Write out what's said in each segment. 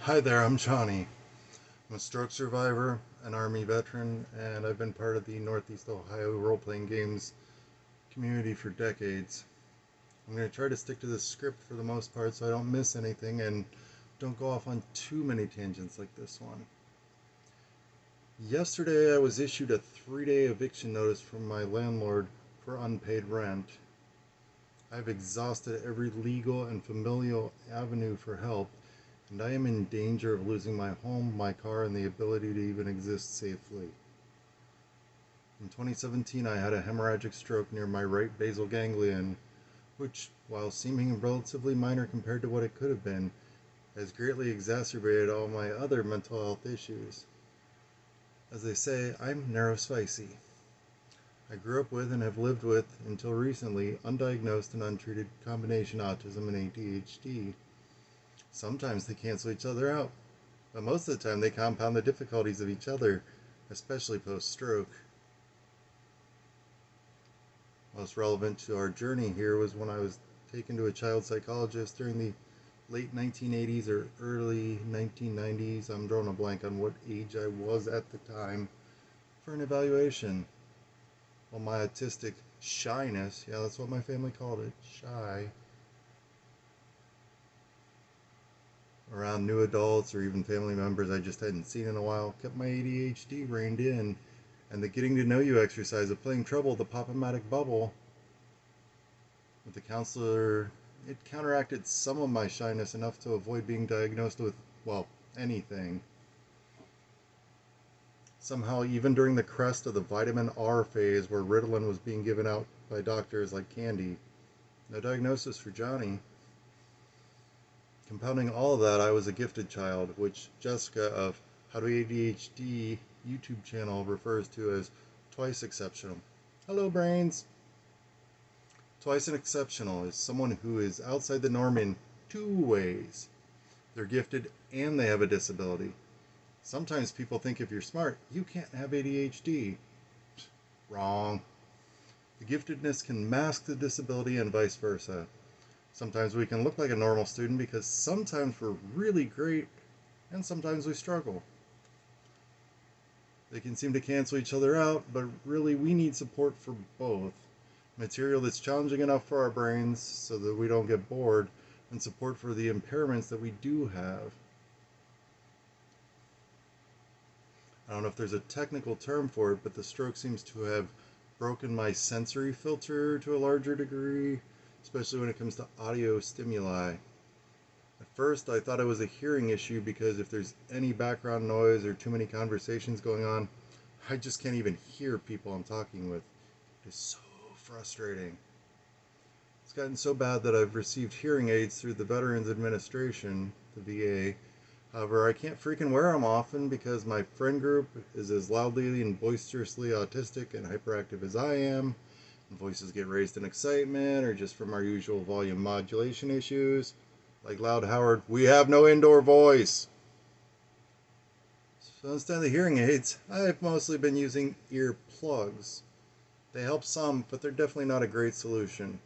Hi there, I'm Johnny. I'm a stroke survivor, an Army veteran, and I've been part of the Northeast Ohio role-playing games community for decades. I'm going to try to stick to the script for the most part so I don't miss anything and don't go off on too many tangents like this one. Yesterday I was issued a 3-day eviction notice from my landlord for unpaid rent. I've exhausted every legal and familial avenue for help, and I am in danger of losing my home, my car, and the ability to even exist safely. In 2017, I had a hemorrhagic stroke near my right basal ganglion, which, while seeming relatively minor compared to what it could have been, has greatly exacerbated all my other mental health issues. As they say, I'm narrow spicy. I grew up with and have lived with, until recently, undiagnosed and untreated combination autism and ADHD. Sometimes they cancel each other out, but most of the time they compound the difficulties of each other, especially post-stroke. Most relevant to our journey here was when I was taken to a child psychologist during the late 1980s or early 1990s. I'm drawing a blank on what age I was at the time, for an evaluation. Well, my autistic shyness, yeah, that's what my family called it, shy, around new adults or even family members I just hadn't seen in a while, kept my ADHD reined in, and the getting to know you exercise of playing Trouble, the Pop-O-Matic Bubble, with the counselor, it counteracted some of my shyness enough to avoid being diagnosed with, well, anything. Somehow, even during the crest of the vitamin R phase where Ritalin was being given out by doctors like candy, no diagnosis for Johnny. Compounding all of that, I was a gifted child, which Jessica of How to ADHD YouTube channel refers to as twice exceptional. Hello, brains! Twice an exceptional is someone who is outside the norm in two ways. They're gifted and they have a disability. Sometimes people think if you're smart, you can't have ADHD. Wrong. The giftedness can mask the disability and vice versa. Sometimes we can look like a normal student because sometimes we're really great and sometimes we struggle. They can seem to cancel each other out, but really we need support for both. Material that's challenging enough for our brains so that we don't get bored, and support for the impairments that we do have. I don't know if there's a technical term for it, but the stroke seems to have broken my sensory filter to a larger degree, especially when it comes to audio stimuli. At first, I thought it was a hearing issue because if there's any background noise or too many conversations going on, I just can't even hear people I'm talking with. It is so frustrating. It's gotten so bad that I've received hearing aids through the Veterans Administration, the VA. However, I can't freaking wear them often because my friend group is as loudly and boisterously autistic and hyperactive as I am. Voices get raised in excitement or just from our usual volume modulation issues. Like Loud Howard, we have no indoor voice. So instead of the hearing aids, I've mostly been using ear plugs. They help some, but they're definitely not a great solution.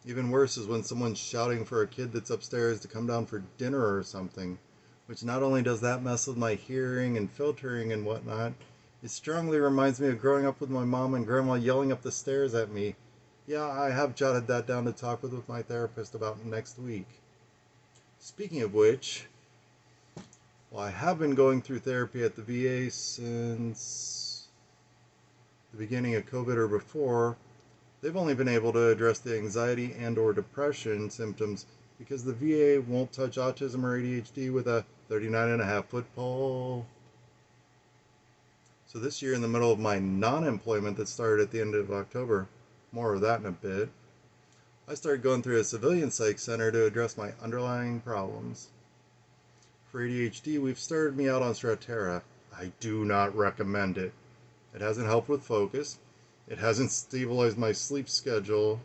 Even worse is when someone's shouting for a kid that's upstairs to come down for dinner or something, which not only does that mess with my hearing and filtering and whatnot, it strongly reminds me of growing up with my mom and grandma yelling up the stairs at me. Yeah, I have jotted that down to talk with my therapist about next week. Speaking of which, well, I have been going through therapy at the VA since the beginning of COVID or before. They've only been able to address the anxiety and or depression symptoms because the VA won't touch autism or ADHD with a 39.5-foot pole. So this year, in the middle of my non-employment that started at the end of October, more of that in a bit, I started going through a civilian psych center to address my underlying problems. For ADHD, we've started me out on Strattera. I do not recommend it. It hasn't helped with focus. It hasn't stabilized my sleep schedule.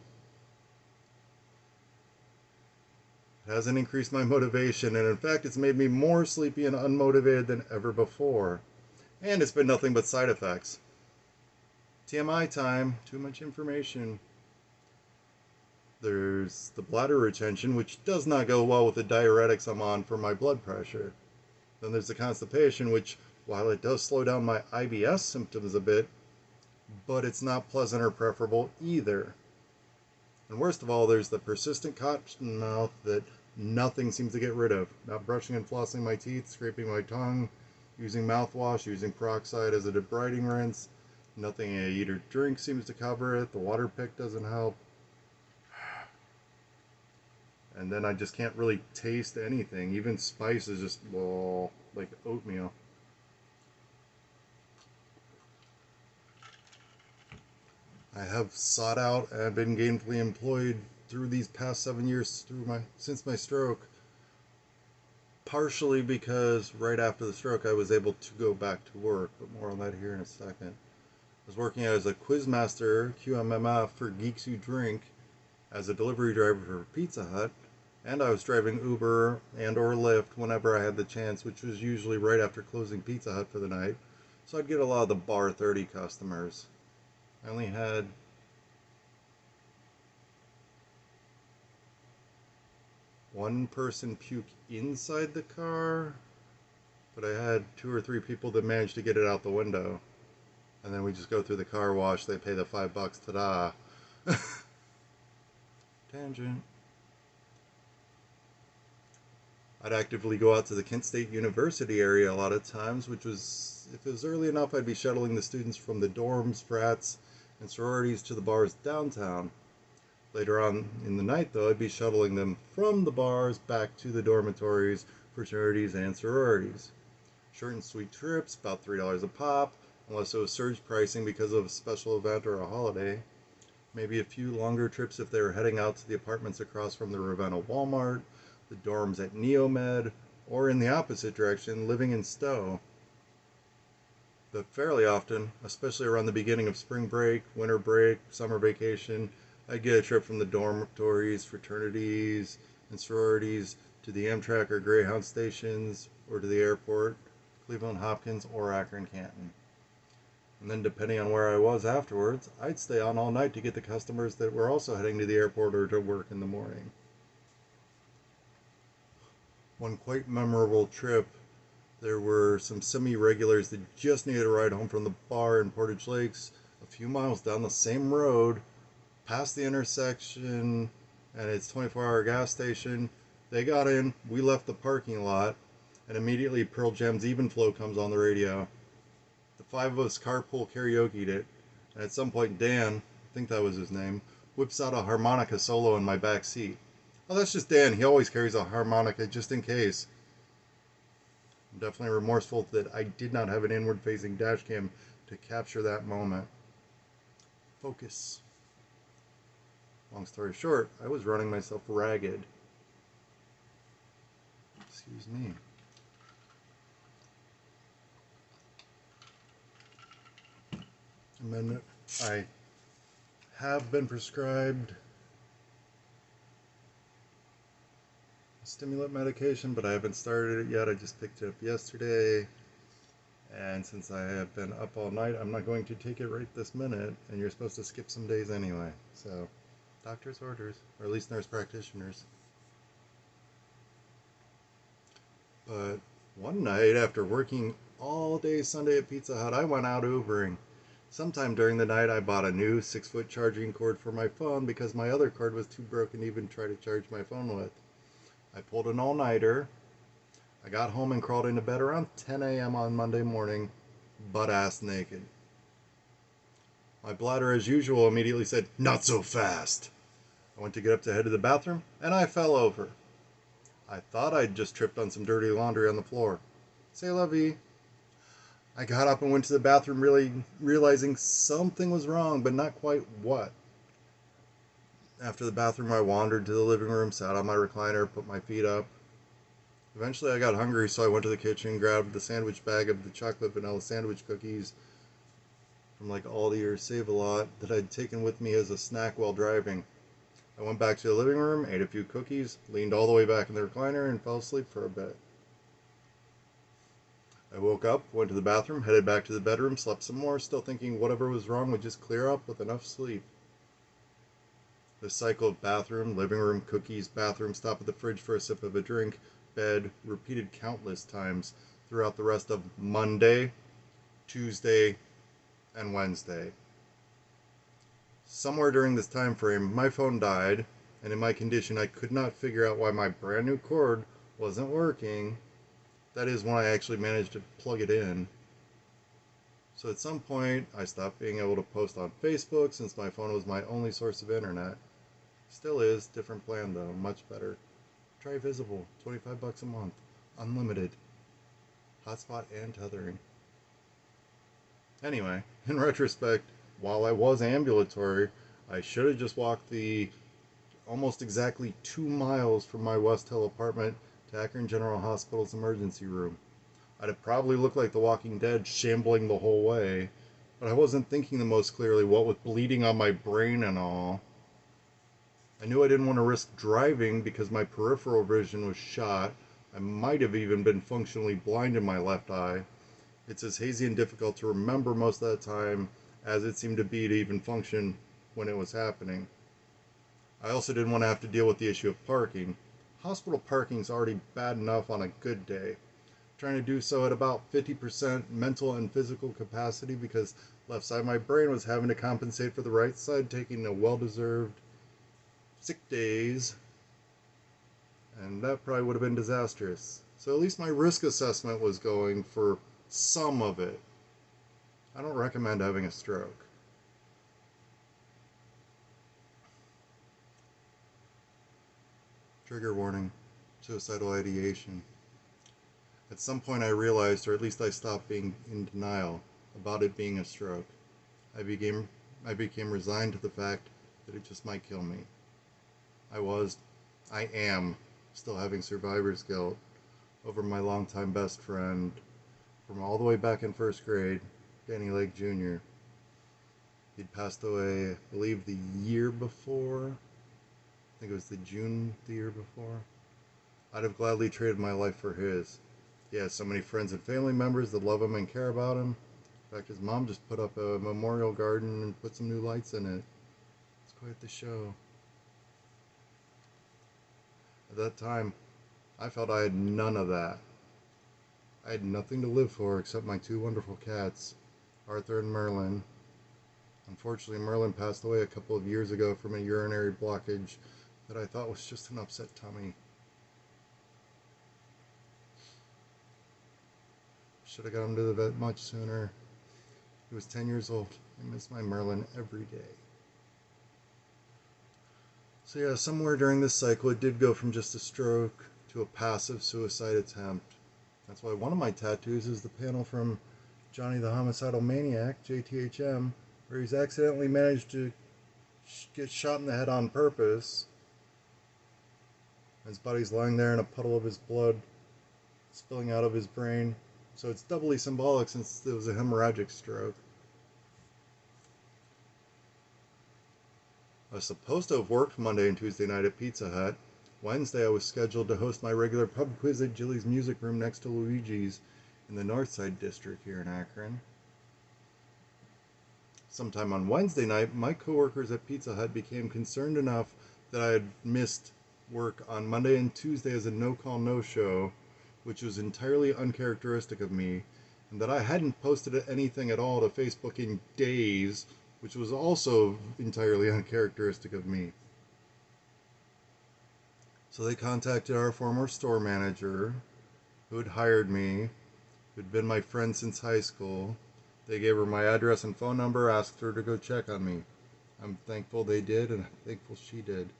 It hasn't increased my motivation, and in fact, it's made me more sleepy and unmotivated than ever before. And it's been nothing but side effects. TMI time, too much information. There's the bladder retention, which does not go well with the diuretics I'm on for my blood pressure. Then there's the constipation, which, while it does slow down my IBS symptoms a bit, but it's not pleasant or preferable either. And worst of all, there's the persistent cotton mouth that nothing seems to get rid of. Not brushing and flossing my teeth, scraping my tongue, using mouthwash, using peroxide as a debriding rinse. Nothing I eat or drink seems to cover it. The water pick doesn't help. And then I just can't really taste anything. Even spice is just, well, like oatmeal. I have sought out and been gainfully employed through these past 7 years since my stroke. Partially because right after the stroke I was able to go back to work, but more on that here in a second. I was working as a quizmaster, QMMF, for Geeks Who Drink, as a delivery driver for Pizza Hut, and I was driving Uber and or Lyft whenever I had the chance, which was usually right after closing Pizza Hut for the night, so I'd get a lot of the bar 30 customers. I only had one person puke inside the car, but I had 2 or 3 people that managed to get it out the window. And then we just go through the car wash, they pay the $5, ta-da. Tangent. I'd actively go out to the Kent State University area a lot of times, which was, if it was early enough, I'd be shuttling the students from the dorms, frats, and sororities to the bars downtown. Later on in the night, though, I'd be shuttling them from the bars back to the dormitories, fraternities, and sororities. Short and sweet trips, about $3 a pop, unless it was surge pricing because of a special event or a holiday. Maybe a few longer trips if they were heading out to the apartments across from the Ravenna Walmart, the dorms at Neomed, or in the opposite direction, living in Stowe. But fairly often, especially around the beginning of spring break, winter break, summer vacation, I'd get a trip from the dormitories, fraternities, and sororities to the Amtrak or Greyhound stations, or to the airport, Cleveland Hopkins, or Akron Canton. And then depending on where I was afterwards, I'd stay on all night to get the customers that were also heading to the airport or to work in the morning. One quite memorable trip, there were some semi-regulars that just needed a ride home from the bar in Portage Lakes, a few miles down the same road, past the intersection, and its 24-hour gas station. They got in, we left the parking lot, and immediately Pearl Jam's Even Flow comes on the radio. The 5 of us carpool karaoke'd it, and at some point Dan, I think that was his name, whips out a harmonica solo in my back seat. Oh, that's just Dan. He always carries a harmonica just in case. I'm definitely remorseful that I did not have an inward-facing dash cam to capture that moment. Focus. Long story short, I was running myself ragged. Excuse me. And then I have been prescribed stimulant medication, but I haven't started it yet. I just picked it up yesterday, and since I have been up all night, I'm not going to take it right this minute, and you're supposed to skip some days anyway. So, doctor's orders, or at least nurse practitioners. But one night, after working all day Sunday at Pizza Hut, I went out Ubering. Sometime during the night, I bought a new 6-foot charging cord for my phone because my other cord was too broken to even try to charge my phone with. I pulled an all-nighter. I got home and crawled into bed around 10 a.m. on Monday morning, butt-ass naked. My bladder, as usual, immediately said, "Not so fast." I went to get up to head to the bathroom, and I fell over. I thought I'd just tripped on some dirty laundry on the floor. C'est la vie. I got up and went to the bathroom, really realizing something was wrong, but not quite what. After the bathroom, I wandered to the living room, sat on my recliner, put my feet up. Eventually, I got hungry, so I went to the kitchen, grabbed the sandwich bag of the chocolate vanilla sandwich cookies from like Aldi or Save-A-Lot that I'd taken with me as a snack while driving. I went back to the living room, ate a few cookies, leaned all the way back in the recliner, and fell asleep for a bit. I woke up, went to the bathroom, headed back to the bedroom, slept some more, still thinking whatever was wrong would just clear up with enough sleep. The cycle of bathroom, living room, cookies, bathroom, stop at the fridge for a sip of a drink, bed, repeated countless times throughout the rest of Monday, Tuesday, and Wednesday. Somewhere during this time frame, my phone died, and in my condition, I could not figure out why my brand new cord wasn't working. That is when I actually managed to plug it in. So at some point, I stopped being able to post on Facebook since my phone was my only source of internet. Still is, different plan though, much better. Try Visible, $25 a month, unlimited, hotspot and tethering. Anyway, in retrospect, while I was ambulatory, I should have just walked the almost exactly 2 miles from my West Hill apartment to Akron General Hospital's emergency room. I'd have probably looked like the Walking Dead, shambling the whole way, but I wasn't thinking the most clearly, what with bleeding on my brain and all. I knew I didn't want to risk driving because my peripheral vision was shot. I might have even been functionally blind in my left eye. It's as hazy and difficult to remember most of that time as it seemed to be to even function when it was happening. I also didn't want to have to deal with the issue of parking. Hospital parking's already bad enough on a good day. Trying to do so at about 50% mental and physical capacity because left side of my brain was having to compensate for the right side taking a well-deserved sick days, and that probably would have been disastrous. So at least my risk assessment was going for some of it. I don't recommend having a stroke. Trigger warning, suicidal ideation. At some point I realized, or at least I stopped being in denial about it being a stroke. I became resigned to the fact that it just might kill me. I am still having survivor's guilt over my longtime best friend from all the way back in first grade, Danny Lake Jr. He'd passed away, I believe, the year before. I think it was June the year before. I'd have gladly traded my life for his. He has so many friends and family members that love him and care about him. In fact, his mom just put up a memorial garden and put some new lights in it. It's quite the show. At that time, I felt I had none of that. I had nothing to live for except my 2 wonderful cats, Arthur and Merlin. Unfortunately, Merlin passed away a couple of years ago from a urinary blockage that I thought was just an upset tummy. Should have got him to the vet much sooner. He was 10 years old. I miss my Merlin every day. So yeah, somewhere during this cycle, it did go from just a stroke to a passive suicide attempt. That's why one of my tattoos is the panel from Johnny the Homicidal Maniac, JTHM, where he's accidentally managed to get shot in the head on purpose. His body's lying there in a puddle of his blood spilling out of his brain. So it's doubly symbolic since it was a hemorrhagic stroke. I was supposed to have worked Monday and Tuesday night at Pizza Hut. Wednesday I was scheduled to host my regular pub quiz at Jilly's Music Room next to Luigi's in the Northside District here in Akron. Sometime on Wednesday night, my coworkers at Pizza Hut became concerned enough that I had missed work on Monday and Tuesday as a no-call, no-show, which was entirely uncharacteristic of me, and that I hadn't posted anything at all to Facebook in days, which was also entirely uncharacteristic of me. So they contacted our former store manager, who had hired me, who'd been my friend since high school. They gave her my address and phone number, asked her to go check on me. I'm thankful they did, and I'm thankful she did.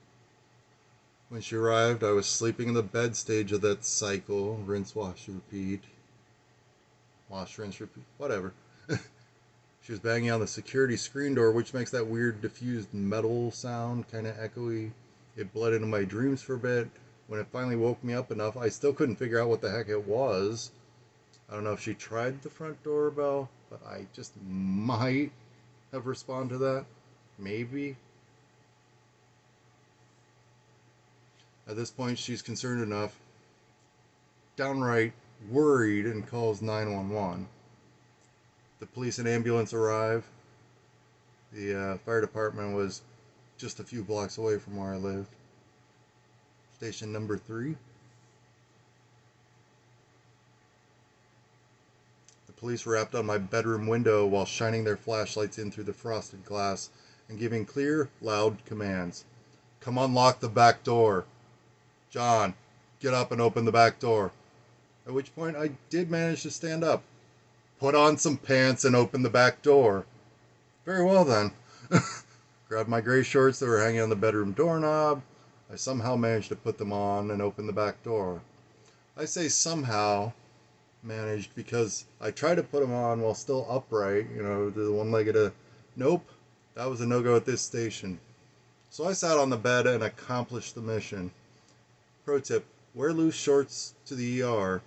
When she arrived, I was sleeping in the bed stage of that cycle. Rinse, wash, repeat. Wash, rinse, repeat. Whatever. She was banging on the security screen door, which makes that weird diffused metal sound, kind of echoey. It bled into my dreams for a bit. When it finally woke me up enough, I still couldn't figure out what the heck it was. I don't know if she tried the front doorbell, but I just might have responded to that. Maybe. At this point, she's concerned enough, downright worried, and calls 911. The police and ambulance arrive. The fire department was just a few blocks away from where I lived. Station number 3. The police rapped on my bedroom window while shining their flashlights in through the frosted glass and giving clear, loud commands. Come unlock the back door. John, get up and open the back door. At which point I did manage to stand up. Put on some pants and open the back door. Very well then. Grabbed my gray shorts that were hanging on the bedroom doorknob. I somehow managed to put them on and open the back door. I say somehow managed because I tried to put them on while still upright, the one-legged. Nope, that was a no-go at this station. So I sat on the bed and accomplished the mission. Pro tip, wear loose shorts to the ER.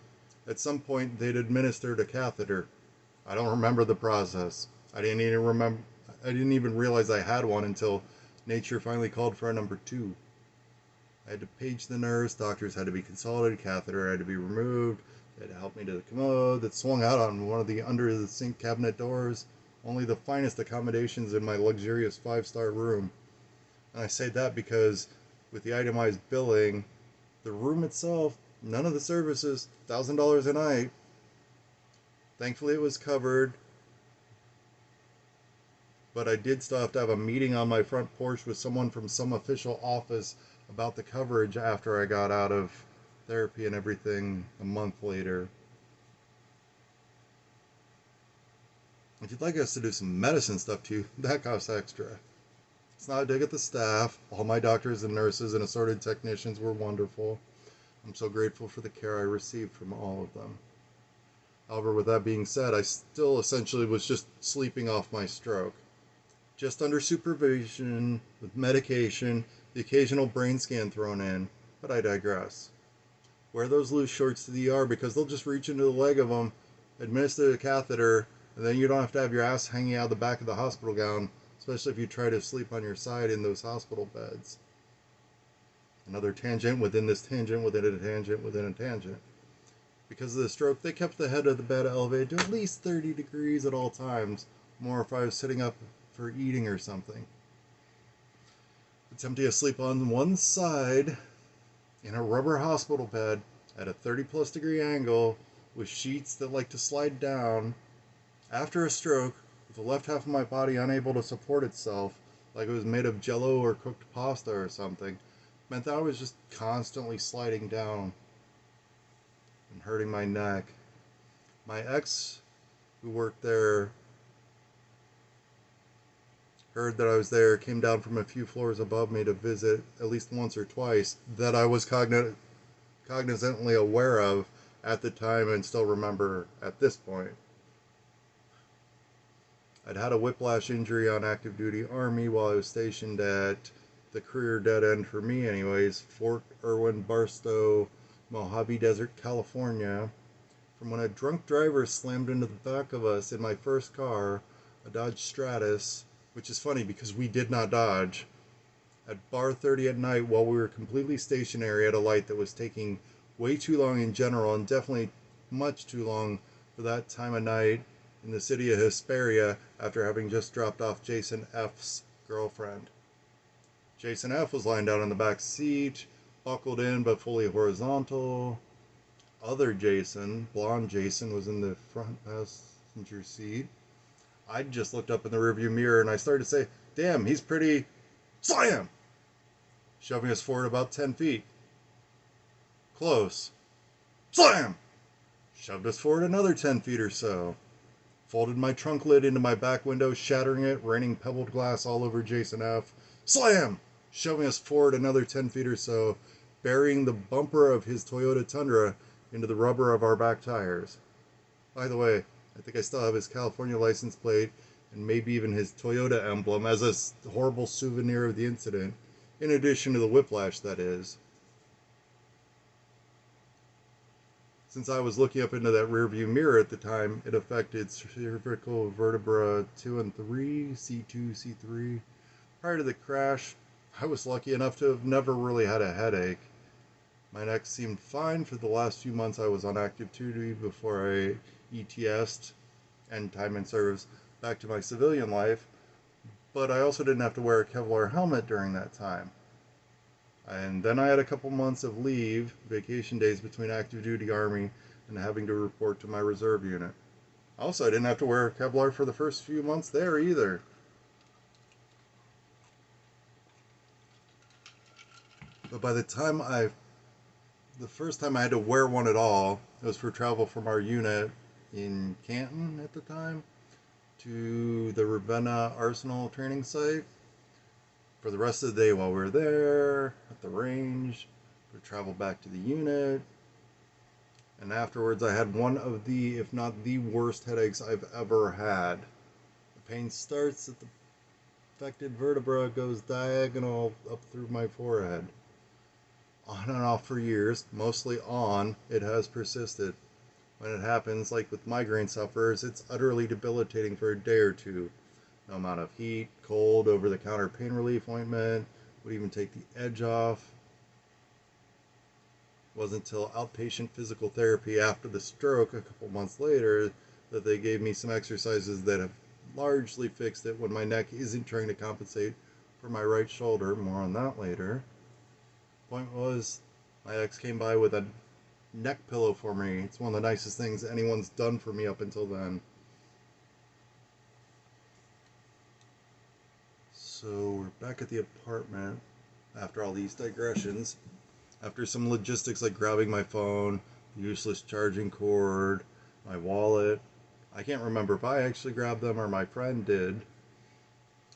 At some point, they'd administered a catheter. I don't remember the process. I didn't even realize I had one until nature finally called for a number 2. I had to page the nurse, doctors had to be consulted, catheter had to be removed, they had to help me to the commode that swung out on one of the under-the-sink cabinet doors, only the finest accommodations in my luxurious 5-star room. And I say that because with the itemized billing, the room itself, none of the services, $1,000 a night. Thankfully it was covered, but I did still have to have a meeting on my front porch with someone from some official office about the coverage after I got out of therapy and everything a month later. If you'd like us to do some medicine stuff too, that costs extra. It's not a dig at the staff. All my doctors and nurses and assorted technicians were wonderful. I'm so grateful for the care I received from all of them. However, with that being said, I still essentially was just sleeping off my stroke. Just under supervision, with medication, the occasional brain scan thrown in, but I digress. Wear those loose shorts to the ER because they'll just reach into the leg of them, administer the catheter, and then you don't have to have your ass hanging out the back of the hospital gown, especially if you try to sleep on your side in those hospital beds. Another tangent within this tangent within a tangent within a tangent. Because of the stroke, they kept the head of the bed elevated to at least 30 degrees at all times, more if I was sitting up for eating or something. Attempting to sleep on one side in a rubber hospital bed at a 30+ degree angle with sheets that like to slide down after a stroke with the left half of my body unable to support itself like it was made of jello or cooked pasta or something meant that I was just constantly sliding down and hurting my neck. My ex, who worked there, heard that I was there, came down from a few floors above me to visit at least once or twice, that I was cognizantly aware of at the time and still remember at this point. I'd had a whiplash injury on active duty Army while I was stationed at the career dead end for me anyways, Fort Irwin Barstow, Mojave Desert, California, from when a drunk driver slammed into the back of us in my first car, a Dodge Stratus, which is funny because we did not dodge, at bar 30 at night while we were completely stationary at a light that was taking way too long in general and definitely much too long for that time of night in the city of Hesperia after having just dropped off Jason F's girlfriend. Jason F was lying down in the back seat, buckled in but fully horizontal. Other Jason, blonde Jason, was in the front passenger seat. I just looked up in the rearview mirror and I started to say, damn, he's pretty. Slam! Shoving us forward about 10 feet. Close. Slam! Shoved us forward another 10 feet or so. Folded my trunk lid into my back window, shattering it, raining pebbled glass all over Jason F. Slam! Shoving us forward another 10 feet or so, burying the bumper of his Toyota Tundra into the rubber of our back tires. By the way, I think I still have his California license plate and maybe even his Toyota emblem as a horrible souvenir of the incident, in addition to the whiplash, that is. Since I was looking up into that rearview mirror at the time, it affected cervical vertebra 2 and 3, C2, C3. Prior to the crash, I was lucky enough to have never really had a headache. My neck seemed fine for the last few months I was on active duty before I ETS'd and time in service back to my civilian life, but I also didn't have to wear a Kevlar helmet during that time. And then I had a couple months of leave, vacation days between active duty Army and having to report to my reserve unit. Also, I didn't have to wear Kevlar for the first few months there either. But by the first time I had to wear one at all, it was for travel from our unit in Canton at the time to the Ravenna Arsenal training site. For the rest of the day while we were there, at the range, we traveled back to the unit, and afterwards I had one of the, if not the worst headaches I've ever had. The pain starts at the affected vertebra, goes diagonal up through my forehead. On and off for years, mostly on, it has persisted. When it happens, like with migraine sufferers, it's utterly debilitating for a day or two. No amount of heat, cold, over-the-counter pain relief ointment would even take the edge off. It wasn't until outpatient physical therapy after the stroke a couple months later that they gave me some exercises that have largely fixed it when my neck isn't trying to compensate for my right shoulder. More on that later. Point was, my ex came by with a neck pillow for me. It's one of the nicest things anyone's done for me up until then. So we're back at the apartment after all these digressions. After some logistics like grabbing my phone, the useless charging cord, my wallet. I can't remember if I actually grabbed them or my friend did.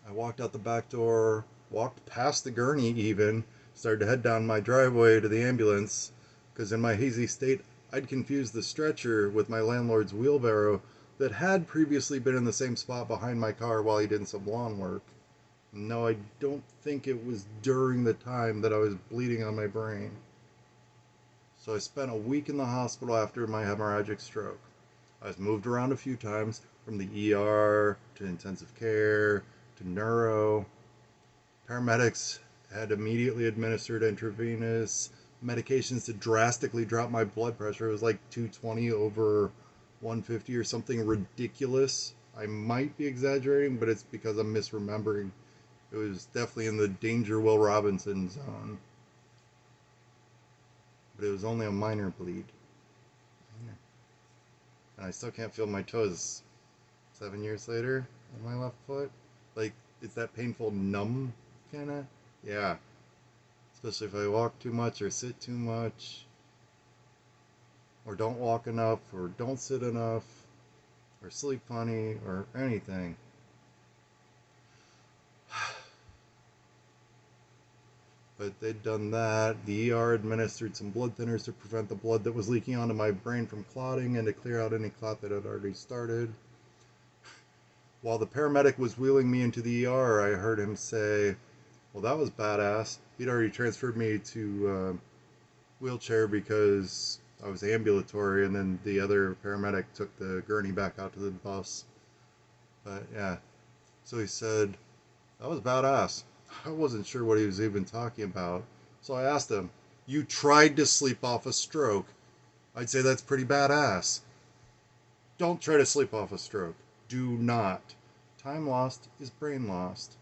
I walked out the back door, walked past the gurney even, started to head down my driveway to the ambulance, because in my hazy state, I'd confused the stretcher with my landlord's wheelbarrow that had previously been in the same spot behind my car while he did some lawn work. No, I don't think it was during the time that I was bleeding on my brain. So I spent a week in the hospital after my hemorrhagic stroke. I was moved around a few times, from the ER to intensive care to neuro. Paramedics had immediately administered intravenous medications to drastically drop my blood pressure. It was like 220 over 150 or something ridiculous. I might be exaggerating, but it's because I'm misremembering. It was definitely in the danger Will Robinson zone. But it was only a minor bleed. And I still can't feel my toes 7 years later on my left foot. Like, is that painful numb, kinda? Yeah. Especially if I walk too much or sit too much. Or don't walk enough, or don't sit enough, or sleep funny, or anything. But they'd done that. The ER administered some blood thinners to prevent the blood that was leaking onto my brain from clotting and to clear out any clot that had already started. While the paramedic was wheeling me into the ER, I heard him say, well, that was badass. He'd already transferred me to wheelchair because I was ambulatory, and then the other paramedic took the gurney back out to the bus. But yeah, so he said, that was badass. I wasn't sure what he was even talking about. So I asked him, you tried to sleep off a stroke. I'd say that's pretty badass. Don't try to sleep off a stroke. Do not. Time lost is brain lost.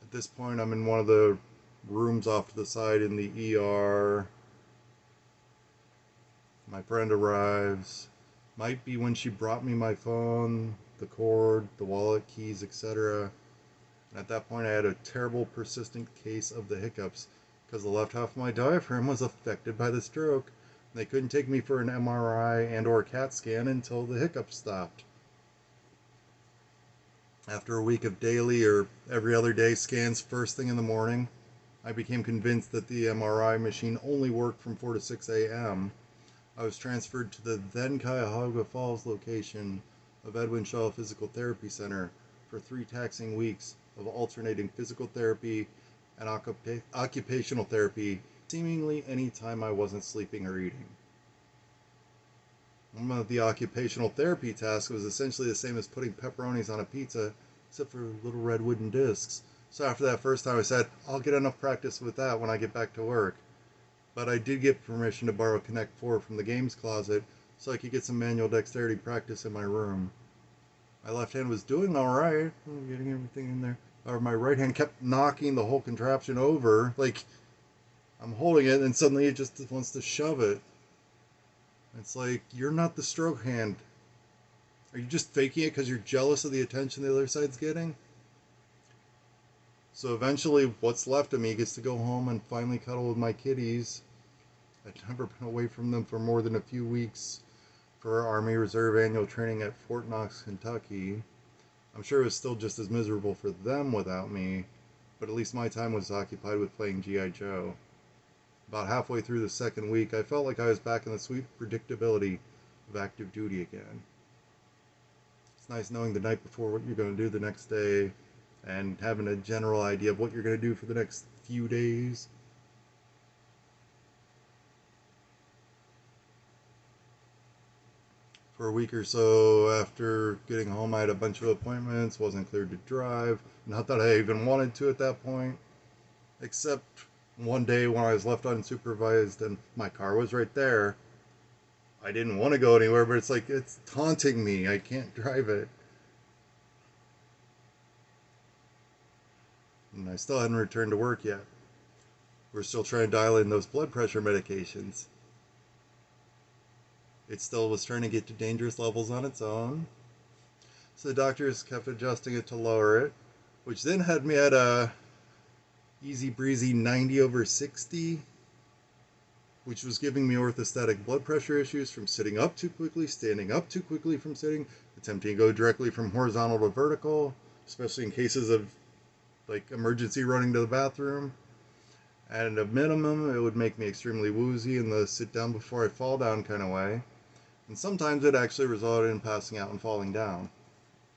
At this point, I'm in one of the rooms off to the side in the ER. My friend arrives. Might be when she brought me my phone, the cord, the wallet, keys, etc. And at that point, I had a terrible, persistent case of the hiccups because the left half of my diaphragm was affected by the stroke. They couldn't take me for an MRI and or CAT scan until the hiccups stopped. After a week of daily or every other day scans first thing in the morning, I became convinced that the MRI machine only worked from 4 to 6 a.m. I was transferred to the then Cuyahoga Falls location of Edwin Shaw Physical Therapy Center for 3 taxing weeks of alternating physical therapy and occupational therapy, seemingly any time I wasn't sleeping or eating. One of the occupational therapy tasks was essentially the same as putting pepperonis on a pizza, except for little red wooden discs. So after that first time I said, I'll get enough practice with that when I get back to work. But I did get permission to borrow Connect 4 from the games closet so I could get some manual dexterity practice in my room. My left hand was doing all right, getting everything in there. Or my right hand kept knocking the whole contraption over. Like, I'm holding it, and suddenly it just wants to shove it. It's like, you're not the stroke hand. Are you just faking it because you're jealous of the attention the other side's getting? So eventually, what's left of me gets to go home and finally cuddle with my kitties. I'd never been away from them for more than a few weeks for our Army Reserve annual training at Fort Knox, Kentucky. I'm sure it was still just as miserable for them without me, but at least my time was occupied with playing G.I. Joe. About halfway through the second week, I felt like I was back in the sweet predictability of active duty again. It's nice knowing the night before what you're going to do the next day and having a general idea of what you're going to do for the next few days. For a week or so after getting home, I had a bunch of appointments, wasn't cleared to drive. Not that I even wanted to at that point, except one day when I was left unsupervised and my car was right there. I didn't want to go anywhere, but it's like, it's taunting me. I can't drive it. And I still hadn't returned to work yet. We're still trying to dial in those blood pressure medications. It still was trying to get to dangerous levels on its own. So the doctors kept adjusting it to lower it, which then had me at a easy breezy 90/60, which was giving me orthostatic blood pressure issues from sitting up too quickly, standing up too quickly from sitting, attempting to go directly from horizontal to vertical, especially in cases of like emergency running to the bathroom. And at a minimum, it would make me extremely woozy in the sit down before I fall down kind of way. And sometimes it actually resulted in passing out and falling down.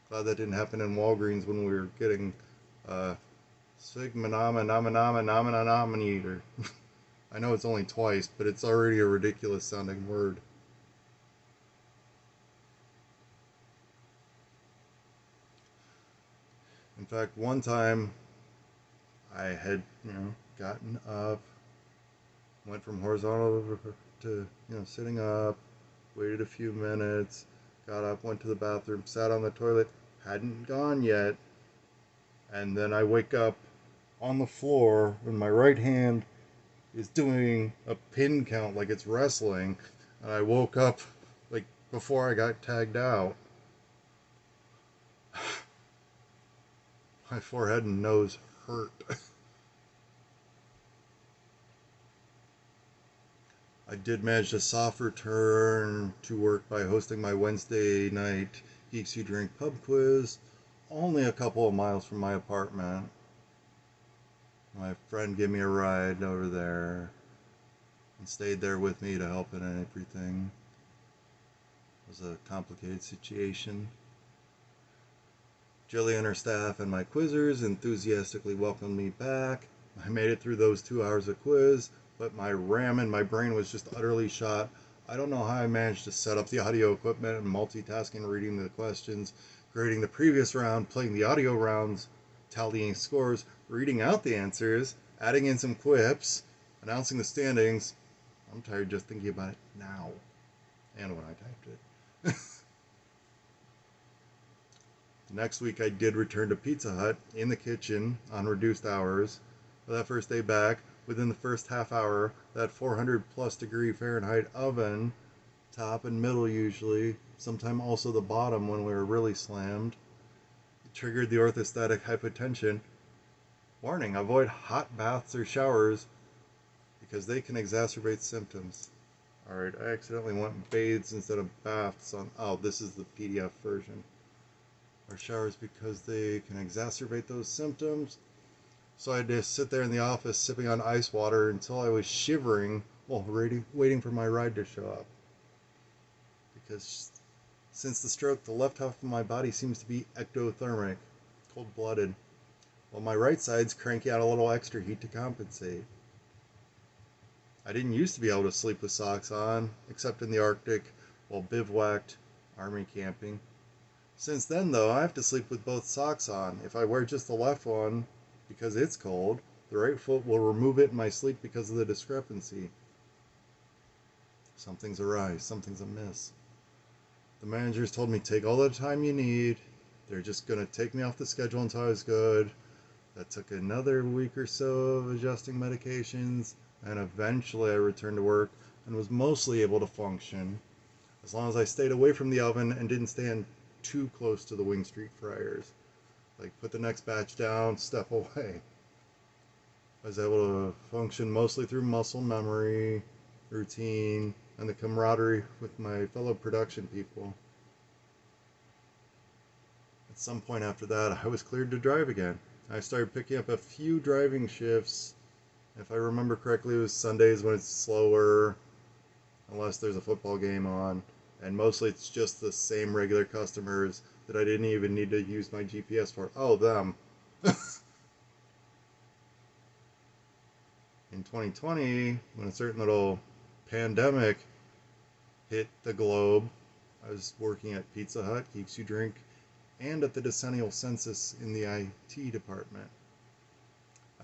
Glad that didn't happen in Walgreens when we were getting Sigma-nama-nama-nama-nama-nama-nama-eater. I know it's only twice, but it's already a ridiculous sounding word. In fact, one time I had, gotten up, went from horizontal to, sitting up, waited a few minutes, got up, went to the bathroom, sat on the toilet, hadn't gone yet, and then I wake up on the floor and my right hand is doing a pin count like it's wrestling, and I woke up like before I got tagged out. My forehead and nose hurt. I did manage a soft return to work by hosting my Wednesday night Geeks Who Drink pub quiz, only a couple of miles from my apartment. My friend gave me a ride over there and stayed there with me to help in everything. It was a complicated situation. Jilly and her staff and my quizzers enthusiastically welcomed me back. I made it through those 2 hours of quiz, but my RAM in my brain was just utterly shot. I don't know how I managed to set up the audio equipment and multitasking, reading the questions, grading the previous round, playing the audio rounds, tallying scores, reading out the answers, adding in some quips, announcing the standings. I'm tired just thinking about it now, and when I typed it. Next week I did return to Pizza Hut in the kitchen on reduced hours. For that first day back, within the first half hour, that 400 plus degree Fahrenheit oven, top and middle usually, sometime also the bottom when we were really slammed, it triggered the orthostatic hypotension. Warning, avoid hot baths or showers because they can exacerbate symptoms. Alright, I accidentally went bathes instead of baths on, this is the PDF version. Or showers because they can exacerbate those symptoms. So I had to sit there in the office sipping on ice water until I was shivering while waiting for my ride to show up. Because since the stroke, the left half of my body seems to be ectothermic, cold-blooded, while my right side's cranking out a little extra heat to compensate. I didn't used to be able to sleep with socks on, except in the Arctic while bivouacked army camping. Since then, though, I have to sleep with both socks on. If I wear just the left one, because it's cold, the right foot will remove it in my sleep because of the discrepancy. Something's awry, something's amiss. The managers told me take all the time you need, They're just going to take me off the schedule until I was good. That took another week or so of adjusting medications, and eventually I returned to work and was mostly able to function as long as I stayed away from the oven and didn't stand too close to the Wing Street fryers. Like, put the next batch down, step away. I was able to function mostly through muscle memory, routine, and the camaraderie with my fellow production people. At some point after that, I was cleared to drive again. I started picking up a few driving shifts. If I remember correctly, it was Sundays when it's slower, unless there's a football game on. And mostly it's just the same regular customers that I didn't even need to use my GPS for. Oh, them. In 2020, when a certain little pandemic hit the globe, I was working at Pizza Hut, Geeks You Drink, and at the decennial census in the IT department.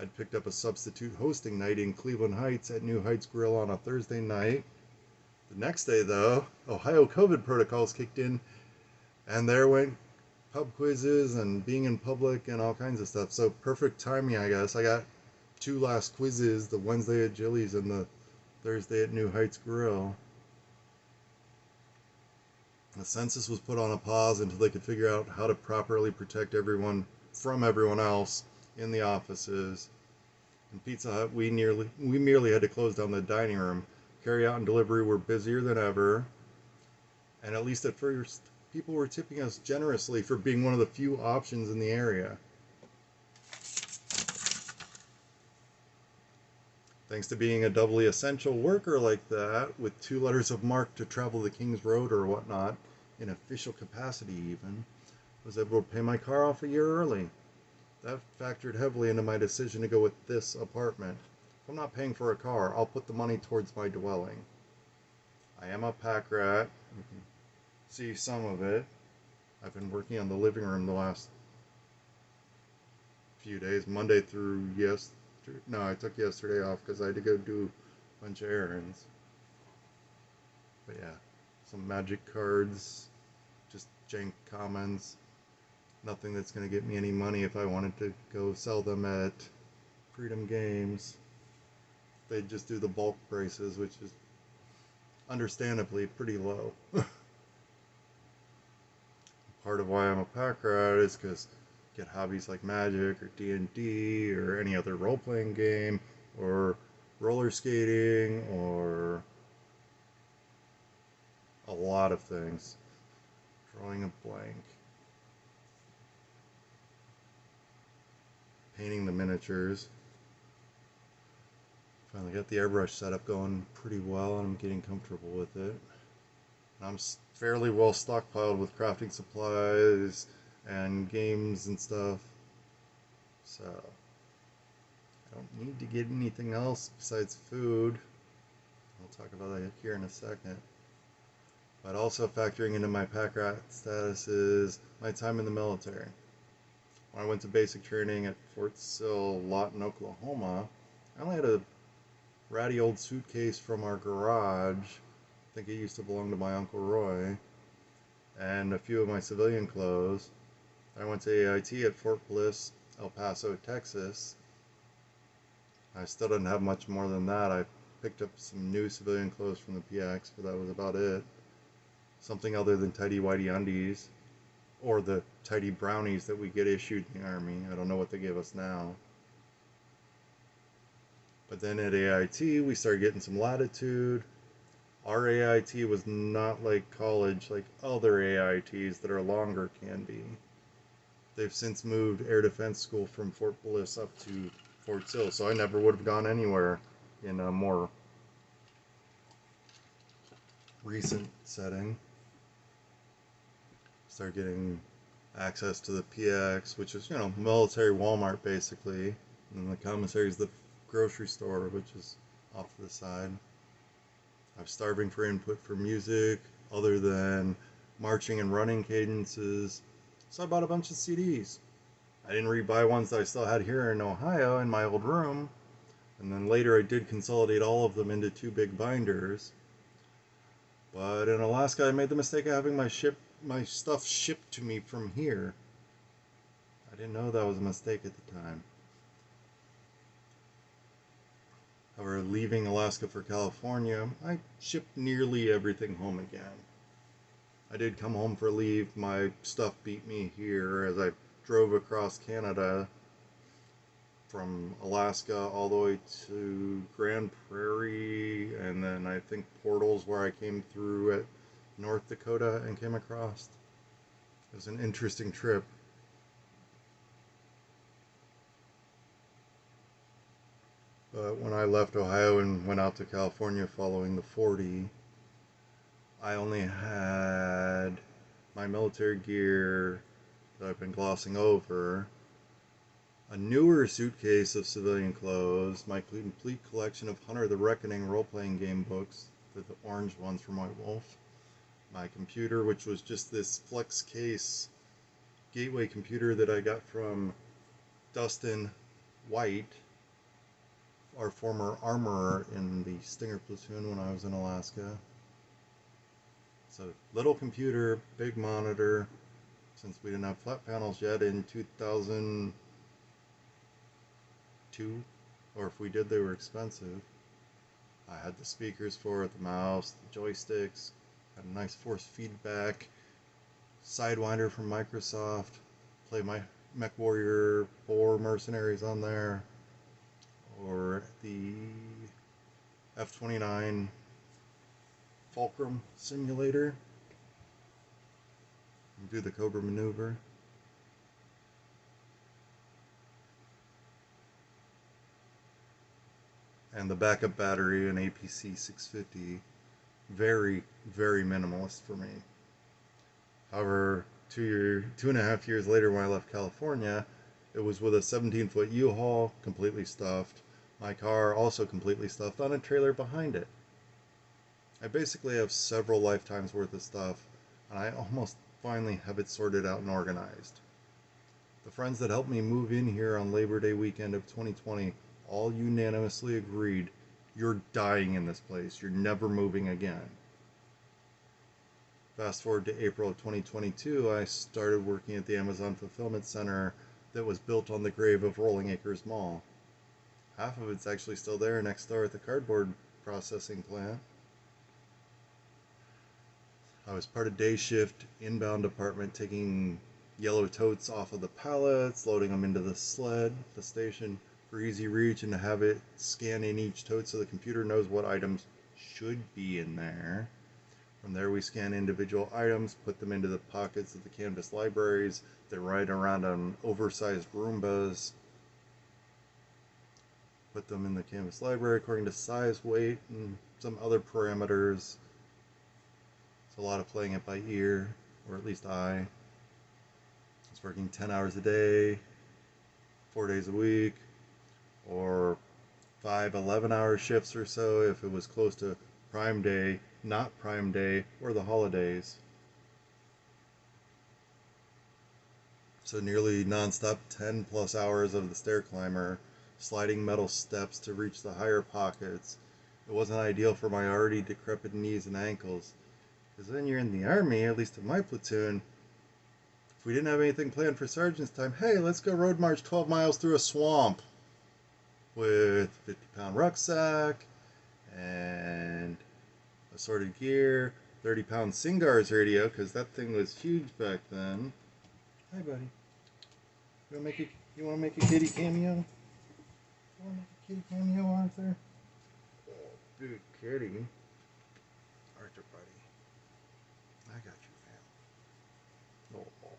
I'd picked up a substitute hosting night in Cleveland Heights at New Heights Grill on a Thursday night. The next day, though, Ohio COVID protocols kicked in, and there went pub quizzes and being in public and all kinds of stuff. So perfect timing, I guess. I got 2 last quizzes, the Wednesday at Jilly's and the Thursday at New Heights Grill. The census was put on a pause until they could figure out how to properly protect everyone from everyone else in the offices. In Pizza Hut, we merely had to close down the dining room. Carry out and delivery were busier than ever, and at least at first, people were tipping us generously for being one of the few options in the area. Thanks to being a doubly essential worker like that, with 2 letters of marque to travel the King's Road or whatnot, in official capacity even, I was able to pay my car off a year early. That factored heavily into my decision to go with this apartment. If I'm not paying for a car, I'll put the money towards my dwelling. I am a pack rat. You can see some of it. I've been working on the living room the last few days, Monday through yesterday. No, I took yesterday off because I had to go do a bunch of errands. But yeah, some magic cards, just jank commons. Nothing that's going to get me any money if I wanted to go sell them at Freedom Games. They'd just do the bulk prices, which is understandably pretty low. Part of why I'm a pack rat is because get hobbies like Magic or D&D or any other role-playing game or roller skating or a lot of things. Drawing a blank. Painting the miniatures. Finally got the airbrush setup going pretty well and I'm getting comfortable with it. I'm fairly well stockpiled with crafting supplies and games and stuff, so I don't need to get anything else besides food. I'll talk about that here in a second. But also factoring into my pack rat status is my time in the military. When I went to basic training at Fort Sill, Lawton, Oklahoma, I only had a ratty old suitcase from our garage. I think it used to belong to my Uncle Roy, and a few of my civilian clothes. I went to AIT at Fort Bliss, El Paso, Texas. I still didn't have much more than that. I picked up some new civilian clothes from the PX, but that was about it. Something other than tidy whitey undies, or the tidy brownies that we get issued in the Army. I don't know what they give us now. But then at AIT, we started getting some latitude. Our AIT was not like college like other AITs that are longer can be. They've since moved Air Defense School from Fort Bliss up to Fort Sill, so I never would have gone anywhere in a more recent setting. Started getting access to the PX, which is, military Walmart basically, and the commissary is the grocery store, which is off to the side. I was starving for input for music other than marching and running cadences, so I bought a bunch of CDs. I didn't rebuy ones that I still had here in Ohio in my old room, and then later I did consolidate all of them into 2 big binders. But in Alaska I made the mistake of having my stuff shipped to me from here. didn't know that was a mistake at the time. However, leaving Alaska for California, I shipped nearly everything home again. I did come home for leave. My stuff beat me here as I drove across Canada from Alaska all the way to Grand Prairie, and then I think Portals, where I came through at North Dakota and came across. It was an interesting trip. But when I left Ohio and went out to California following the 40, I only had my military gear that I've been glossing over, a newer suitcase of civilian clothes, my complete collection of Hunter the Reckoning role-playing game books, the orange ones from White Wolf, my computer, which was just this flex case gateway computer that I got from Dustin White, our former armorer in the Stinger platoon when I was in Alaska. So little computer, big monitor, since we didn't have flat panels yet in 2002, or if we did, they were expensive. I had the speakers for it, the mouse, the joysticks, had a nice force feedback, Sidewinder from Microsoft, play my MechWarrior 4 Mercenaries on there, or the F-29 Fulcrum simulator, and do the Cobra maneuver. And the backup battery, an APC 650, very, very minimalist for me. However, 2.5 years later when I left California, it was with a 17-foot U-Haul, completely stuffed. My car also completely stuffed on a trailer behind it. I basically have several lifetimes worth of stuff, and I almost finally have it sorted out and organized. The friends that helped me move in here on Labor Day weekend of 2020 all unanimously agreed, you're dying in this place, you're never moving again. Fast forward to April of 2022, I started working at the Amazon Fulfillment Center that was built on the grave of Rolling Acres Mall. Half of it's actually still there next door at the cardboard processing plant. I was part of day shift inbound department, taking yellow totes off of the pallets, loading them into the sled, the station, for easy reach, and to have it scan in each tote so the computer knows what items should be in there. From there we scan individual items, put them into the pockets of the canvas libraries that ride around on oversized Roombas, put them in the canvas library according to size, weight, and some other parameters. It's a lot of playing it by ear, or at least I was working 10 hours a day, 4 days a week, or 5 11-hour shifts or so if it was close to Prime Day, not Prime Day, or the holidays. So nearly non-stop 10 plus hours of the stair climber, sliding metal steps to reach the higher pockets. It wasn't ideal for my already decrepit knees and ankles, because then you're in the army, at least in my platoon. If we didn't have anything planned for sergeant's time, hey, let's go road march 12 miles through a swamp with a 50-pound rucksack and assorted gear, 30-pound Singar's radio, because that thing was huge back then. Hi, buddy. You want to make a kitty cameo? You want to make a kitty cameo, Arthur? Oh, big kitty. Arthur, buddy. I got you, fam. Oh.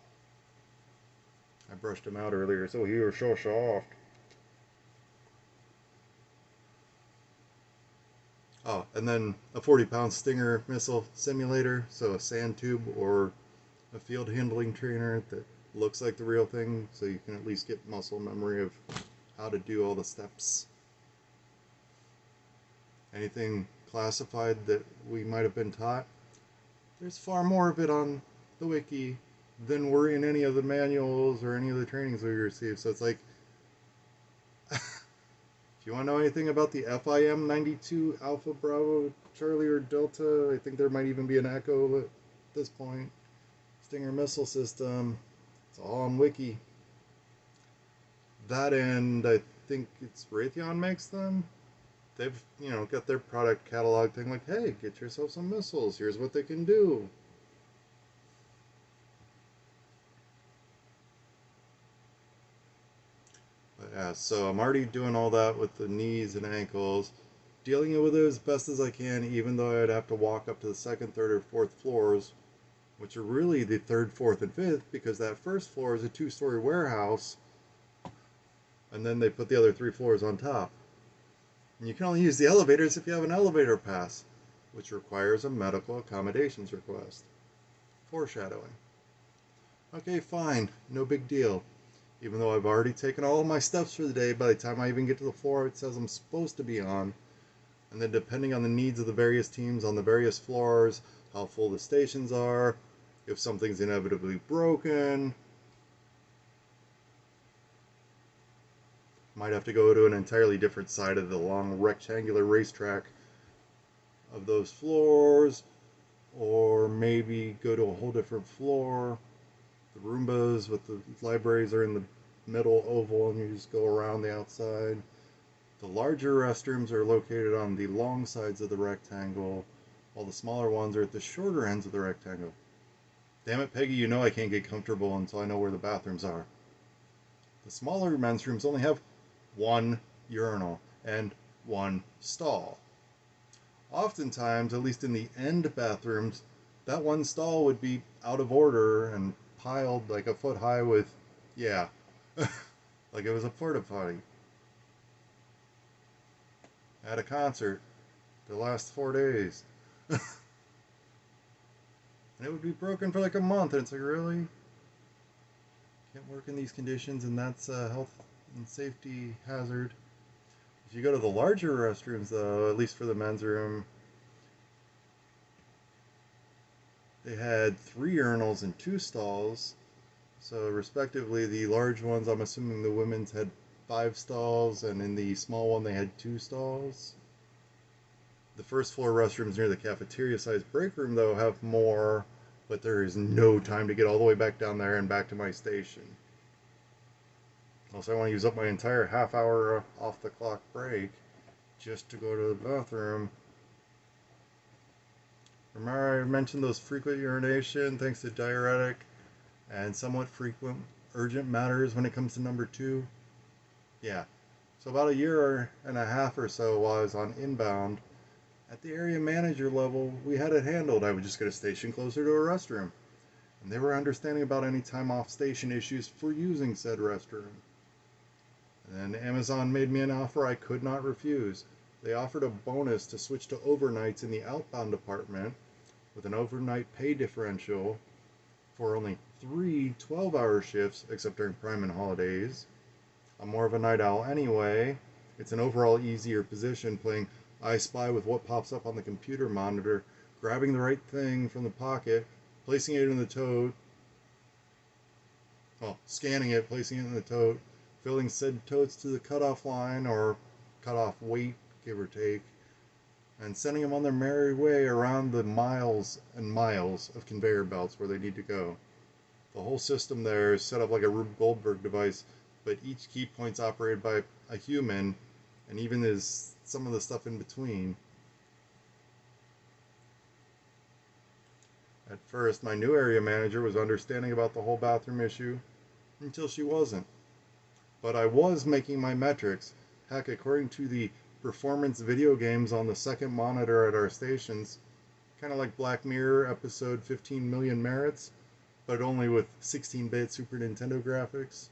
I brushed him out earlier, so he was so soft. Oh, and then a 40-pound Stinger missile simulator, so a sand tube or a field handling trainer that looks like the real thing, so you can at least get muscle memory of how to do all the steps. Anything classified that we might have been taught, there's far more of it on the wiki than were in any of the manuals or any of the trainings we received. So it's like, if you want to know anything about the FIM 92 Alpha Bravo Charlie or Delta, I think there might even be an Echo at this point, Stinger missile system, it's all on wiki. That and I think it's Raytheon makes them. They've, got their product catalog thing like, hey, get yourself some missiles. Here's what they can do. But yeah, so I'm already doing all that with the knees and ankles, dealing with it as best as I can, even though I'd have to walk up to the second, third, or fourth floors, which are really the third, fourth, and fifth, because that first floor is a two-story warehouse, and then they put the other three floors on top. And you can only use the elevators if you have an elevator pass, which requires a medical accommodations request. Foreshadowing. Okay, fine, no big deal. Even though I've already taken all of my steps for the day, by the time I even get to the floor it says I'm supposed to be on, and then depending on the needs of the various teams on the various floors, how full the stations are, if something's inevitably broken, might have to go to an entirely different side of the long rectangular racetrack of those floors, or maybe go to a whole different floor. The Roombas with the libraries are in the middle oval and you just go around the outside. The larger restrooms are located on the long sides of the rectangle, while the smaller ones are at the shorter ends of the rectangle. Damn it, Peggy, you know I can't get comfortable until I know where the bathrooms are. The smaller men's rooms only have one urinal and one stall. Oftentimes, at least in the end bathrooms, that one stall would be out of order and piled like a foot high with, yeah, like it was a porta potty. At a concert the last 4 days. And it would be broken for like a month, and it's like, really? Can't work in these conditions, and that's a health and safety hazard. If you go to the larger restrooms, though, at least for the men's room, they had 3 urinals and 2 stalls. So, respectively, the large ones, I'm assuming the women's had 5 stalls, and in the small one, they had 2 stalls. The first floor restrooms near the cafeteria sized break room, though, have more, but there is no time to get all the way back down there and back to my station. Unless I want to use up my entire half-hour off the clock break just to go to the bathroom. Remember I mentioned those frequent urination thanks to diuretic and somewhat frequent urgent matters when it comes to number 2? Yeah. So about a year and a half or so while I was on inbound, at the area manager level, we had it handled. I would just get a station closer to a restroom, and they were understanding about any time off station issues for using said restroom. And then Amazon made me an offer I could not refuse. They offered a bonus to switch to overnights in the outbound department with an overnight pay differential for only 3 12-hour shifts, except during prime and holidays. I'm more of a night owl anyway. It's an overall easier position, playing I Spy with what pops up on the computer monitor, grabbing the right thing from the pocket, placing it in the tote, scanning it, placing it in the tote, filling said totes to the cutoff line or cutoff weight, give or take, and sending them on their merry way around the miles and miles of conveyor belts where they need to go. The whole system there is set up like a Rube Goldberg device, but each key point's operated by a human, and even is some of the stuff in between. At first, my new area manager was understanding about the whole bathroom issue, until she wasn't. But I was making my metrics. Heck, according to the performance video games on the second monitor at our stations, kind of like Black Mirror episode 15 Million Merits, but only with 16-bit Super Nintendo graphics.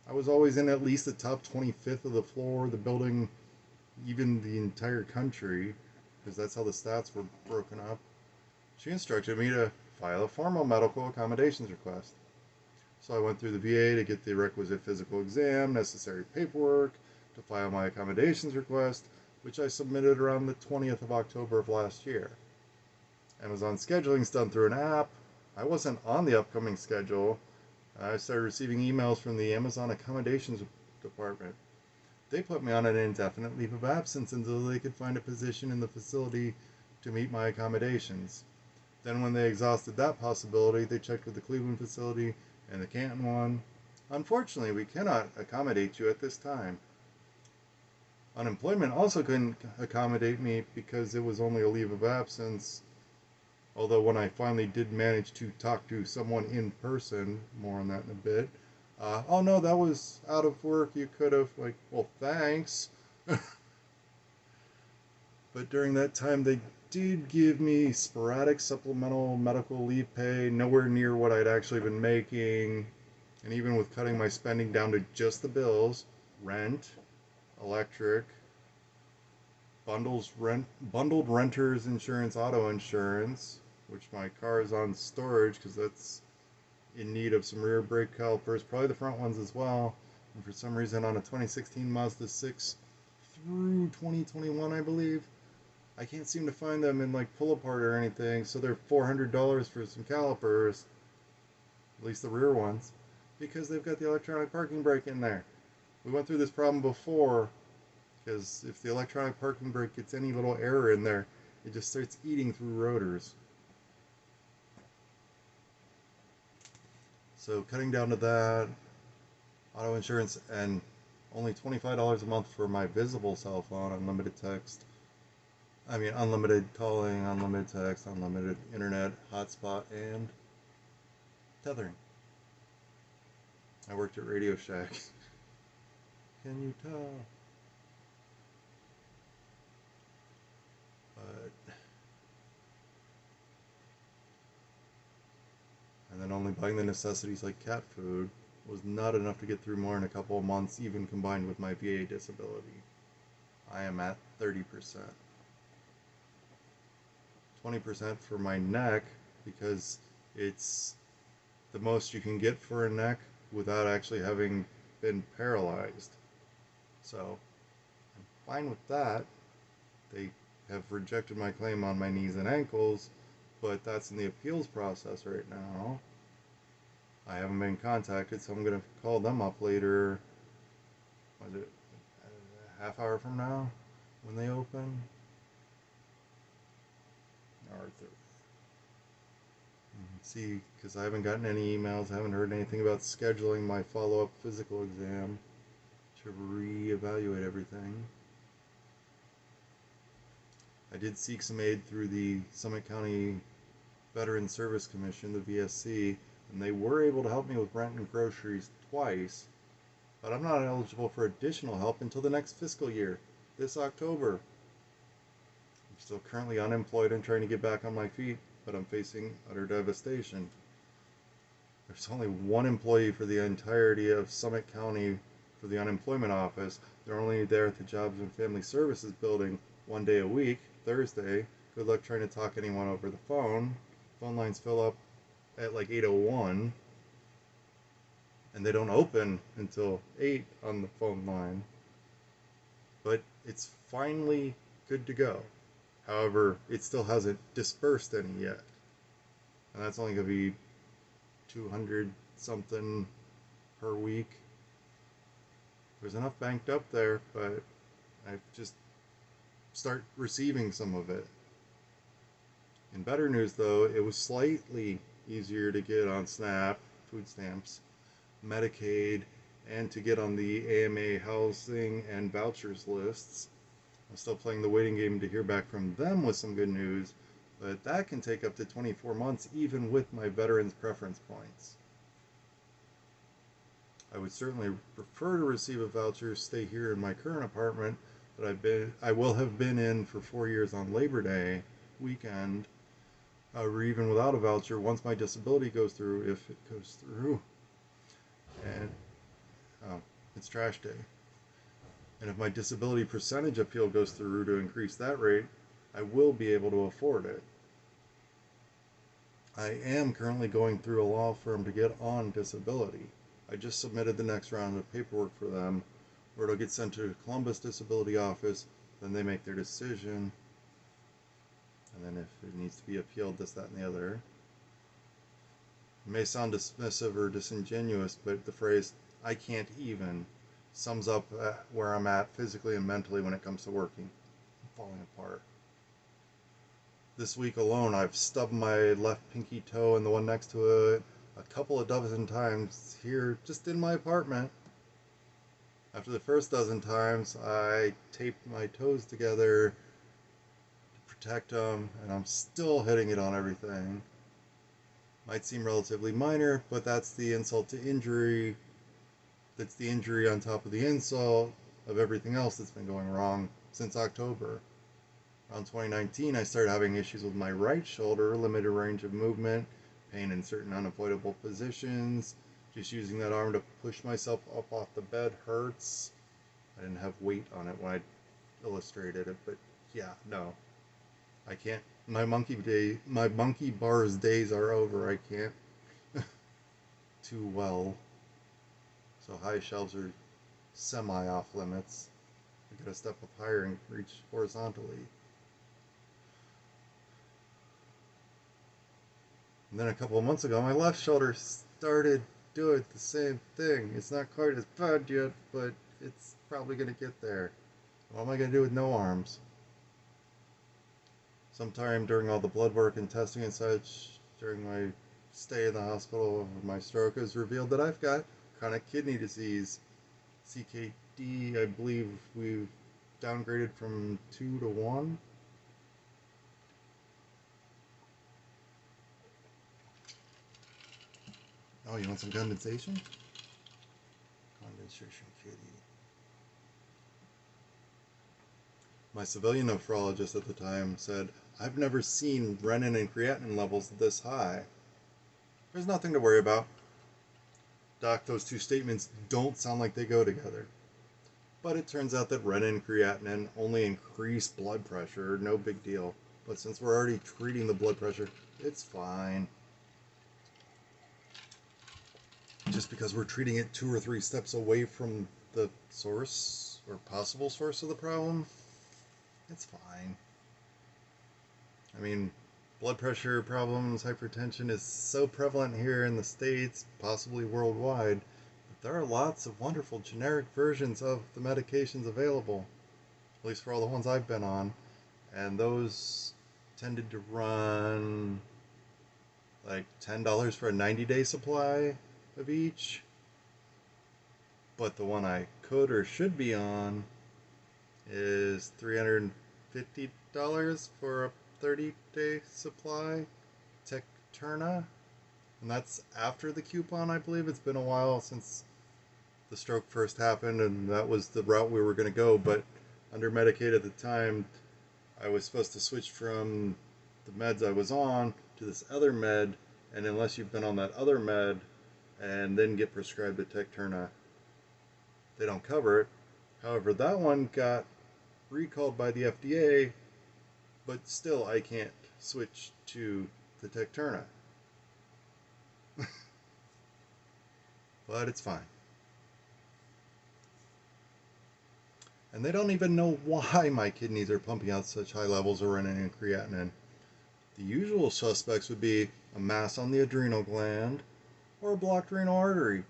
I was always in at least the top 25th of the floor, the building, even the entire country, because that's how the stats were broken up. She instructed me to file a formal medical accommodations request. So I went through the VA to get the requisite physical exam, necessary paperwork, to file my accommodations request, which I submitted around the 20th of October of last year. Amazon scheduling's done through an app. I wasn't on the upcoming schedule. I started receiving emails from the Amazon accommodations department. They put me on an indefinite leave of absence until they could find a position in the facility to meet my accommodations. Then when they exhausted that possibility, they checked with the Cleveland facility and the Canton one, Unfortunately, we cannot accommodate you at this time. Unemployment also couldn't accommodate me because it was only a leave of absence. Although when I finally did manage to talk to someone in person, more on that in a bit, oh no, that was out of work. You could have, like, well, thanks. But during that time, they did give me sporadic supplemental medical leave pay, nowhere near what I'd actually been making. And even with cutting my spending down to just the bills, rent, electric, bundled renters insurance, auto insurance, which my car is on storage because that's in need of some rear brake calipers, probably the front ones as well. And for some reason, on a 2016 Mazda 6 through 2021, I believe, I can't seem to find them in like pull apart or anything. So they're $400 for some calipers, at least the rear ones, because they've got the electronic parking brake in there. We went through this problem before, because if the electronic parking brake gets any little error in there, it just starts eating through rotors. So cutting down to that, auto insurance, and only $25 a month for my visible cell phone, unlimited text. I mean, unlimited calling, unlimited text, unlimited internet, hotspot, and tethering. I worked at Radio Shack. Can you tell? But, and then only buying the necessities like cat food was not enough to get through more in a couple of months, even combined with my VA disability. I am at 30%. 20% for my neck because it's the most you can get for a neck without actually having been paralyzed. So I'm fine with that. They have rejected my claim on my knees and ankles, but that's in the appeals process right now. I haven't been contacted, so I'm going to call them up later. Was it a half hour from now when they open? Or see, because I haven't gotten any emails, I haven't heard anything about scheduling my follow-up physical exam to reevaluate everything. I did seek some aid through the Summit County Veteran Service Commission, the VSC, and they were able to help me with rent and groceries twice, but I'm not eligible for additional help until the next fiscal year, this October. I'm still currently unemployed and trying to get back on my feet, but I'm facing utter devastation. There's only one employee for the entirety of Summit County for the unemployment office. They're only there at the Jobs and Family Services building one day a week, Thursday. Good luck trying to talk anyone over the phone. Phone lines fill up at like 8:01, and they don't open until 8 on the phone line. But it's finally good to go. However, it still hasn't dispersed any yet. And that's only going to be 200 something per week. There's enough banked up there, but I just start receiving some of it. In better news, though, it was slightly easier to get on SNAP, food stamps, Medicaid, and to get on the AMA housing and vouchers lists. I'm still playing the waiting game to hear back from them with some good news, but that can take up to 24 months even with my veterans preference points. I would certainly prefer to receive a voucher, stay here in my current apartment that I will have been in for 4 years on Labor Day weekend, or even without a voucher once my disability goes through, if it goes through. And it's trash day. And if my disability percentage appeal goes through to increase that rate, I will be able to afford it. I am currently going through a law firm to get on disability. I just submitted the next round of paperwork for them, where it'll get sent to Columbus Disability Office, then they make their decision, and then if it needs to be appealed, this, that, and the other. It may sound dismissive or disingenuous, but the phrase, "I can't even," sums up where I'm at physically and mentally when it comes to working. I'm falling apart. This week alone, I've stubbed my left pinky toe and the one next to it. a couple of dozen times here just in my apartment. After the first dozen times, I taped my toes together to protect them, and I'm still hitting it on everything. Might seem relatively minor, but that's the insult to injury. That's the injury on top of the insult of everything else that's been going wrong since October. Around 2019, I started having issues with my right shoulder, limited range of movement, pain in certain unavoidable positions. Just using that arm to push myself up off the bed hurts. I didn't have weight on it when I illustrated it, but yeah, no. I can't. My monkey bars days are over. I can't too well. So high shelves are semi off limits. I gotta step up higher and reach horizontally. And then a couple of months ago, my left shoulder started doing the same thing. It's not quite as bad yet, but it's probably gonna get there. What am I gonna do with no arms? Sometime during all the blood work and testing and such, during my stay in the hospital of my stroke, it was revealed that I've got chronic kidney disease. CKD, I believe we've downgraded from 2 to 1. Oh, you want some condensation? Condensation kitty. My civilian nephrologist at the time said, I've never seen renin and creatinine levels this high. There's nothing to worry about. Doc, those two statements don't sound like they go together. But it turns out that renin and creatinine only increase blood pressure, no big deal. But since we're already treating the blood pressure, it's fine. Just because we're treating it 2 or 3 steps away from the source or possible source of the problem, it's fine. I mean, blood pressure problems, hypertension is so prevalent here in the States, possibly worldwide, that there are lots of wonderful generic versions of the medications available, at least for all the ones I've been on, and those tended to run like $10 for a 90-day supply of each, but the one I could or should be on is $350 for a 30-day supply, Tecturna, and that's after the coupon, I believe. It's been a while since the stroke first happened, and that was the route we were going to go, but under Medicaid at the time, I was supposed to switch from the meds I was on to this other med, and unless you've been on that other med and then get prescribed a Tecturna, they don't cover it. However, that one got recalled by the FDA, but still I can't switch to the Tecturna. But it's fine. And they don't even know why my kidneys are pumping out such high levels of renin and creatinine. The usual suspects would be a mass on the adrenal gland or a blocked renal artery.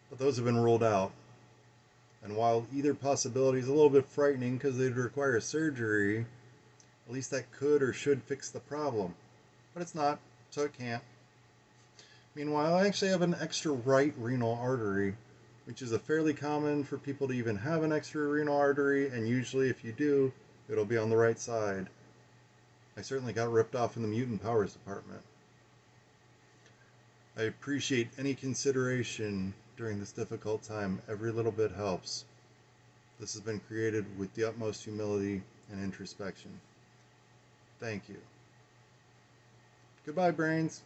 But those have been ruled out. And while either possibility is a little bit frightening because they'd require surgery, at least that could or should fix the problem. But it's not, so it can't. Meanwhile, I actually have an extra right renal artery, which is a fairly common for people to even have an extra renal artery, and usually if you do, it'll be on the right side. I certainly got ripped off in the Mutant Powers department. I appreciate any consideration during this difficult time. Every little bit helps. This has been created with the utmost humility and introspection. Thank you. Goodbye, brains.